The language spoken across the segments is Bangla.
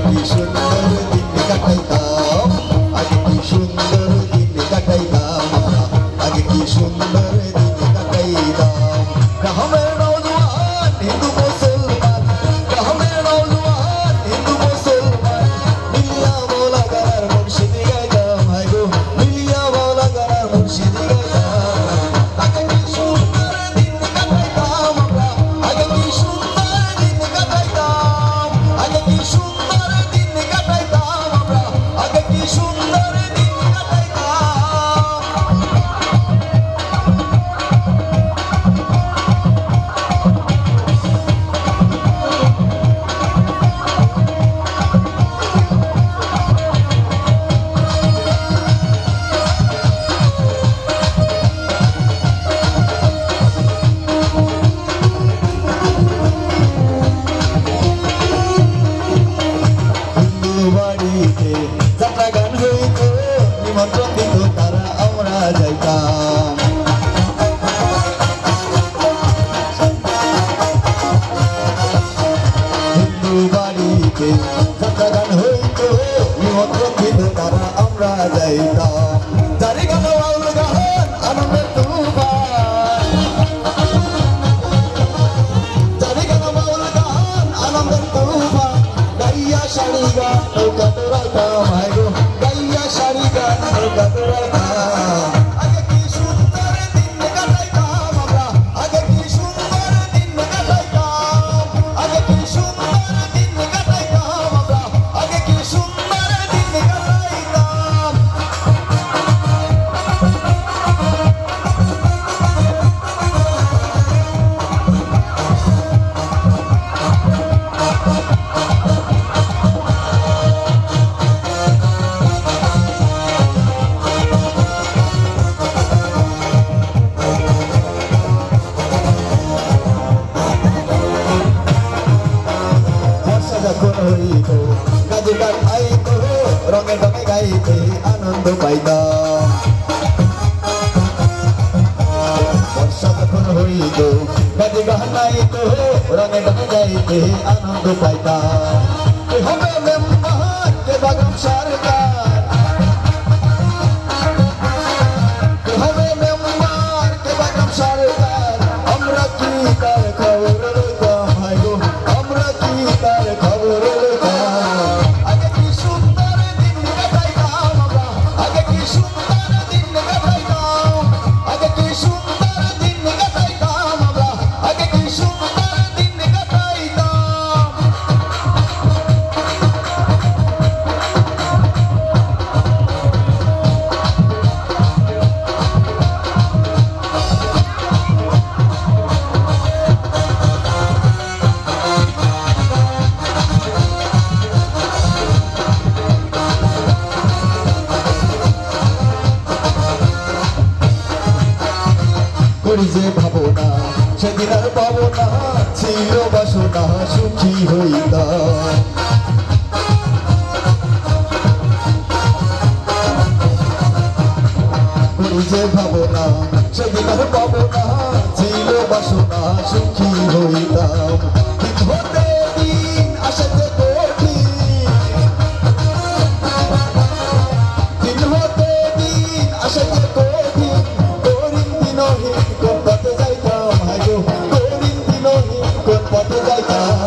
কি সুন্দর দিন কাটাইতাম, আগে কি সুন্দর দিন কাটাইতাম, আগে কি সুন্দর দিন কাটাইতাম। গ্রামের নওজোয়ান হিন্দু মুসলমান, গ্রামের নওজোয়ান হিন্দু মুসলমান মিলিয়া মাওলা গানার মুর্শিদি গাইতাম, হাই গো মিলিয়া মাওলা গানার মুর্শিদি গাইতাম। আগে কি সুন্দর দিন কাটাইতাম আমরা, আগে কি সুন্দর দিন কাটাইতাম, আগে কি সুন্দর দিন কাটাইতাম আমরা, আগে কি সুন্দর দিন কাটাইতাম। বাড়িতে যাত্রা গান হইত, নিমন্ত্রণ দিত তারা আমরা যাইতাম। হিন্দু বাড়িতে যাত্রা গান হইত, নিমন্ত্রণ দিত তারা আমরা যাইতাম। যারি গান বাউল গান আনন্দের তুফান, যারি গান বাউল গান আনন্দের তুফান গাইয়া শাড়ি গান নৌকা তোরাইতাম, হাই গো গাইয়া শাড়ি গান নৌকা তোরাইতাম। আগে কি সুন্দর দিন কাটাইতাম আমরা, আগে কি সুন্দর দিন কাটাইতাম, আগে কি সুন্দর দিন কাটাইতাম আমরা, আগে কি সুন্দর দিন কাটাইতাম। যখন হইত গাজী গান আইত, রঙে রঙে গাইতে আনন্দ পাইতাম। বর্ষা যখন হইত গাজী গান আইত, রঙে রঙে গাইতে আনন্দ পাইতাম। কে হবে মেম্বার, কে বাগান সরকার, কে হবে মেম্বার, কে বাগান সরকার, আমরা কি তার খবর লইতাম, হাই গো আমরা কি তার খবর লইতাম। আগে কি সুন্দর দিন কাটাইতাম আমরা, আগে কি সুন্দর দিন কাটাইতাম, আগে কি সুন্দর দিন কাটাইতাম আমরা, আগে কি সুন্দর দিন কাটাইতাম। করি যে ভাবনা সেদিন আর পাবো না, ছিল বাসনা সুখী হইতাম। করি যে ভাবনা সেদিন আর পাবো না, ছিল বাসনা সুখী হইতাম। দিন হতে দিন আসতে কঠিন, দিন হতে দিন আসতে কঠিন, করিম দিনহীন কোন পথে যাইতাম, হাই গো করিম দিনহীন কোন পথে যাইতাম।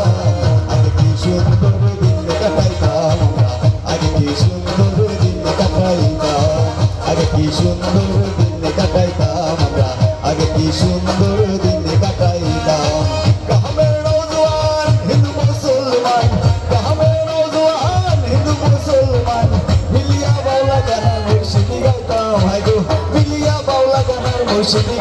আগে কি সুন্দর দিন কাটাইতাম আমরা, আগে কি সুন্দর দিন কাটাইতাম, আগে কি সুন্দর দিন কাটাইতাম আমরা, আগে কি সুন্দর দিন কাটাইতাম। গ্রামের নওজোয়ান হিন্দু মুসলমান, গ্রামের নওজোয়ান হিন্দু মুসলমান মিলিয়া বাউলা গানার মুর্শিদি গাইতাম, হাই গো মিলিয়া বাউলা গানার মুর্শিদি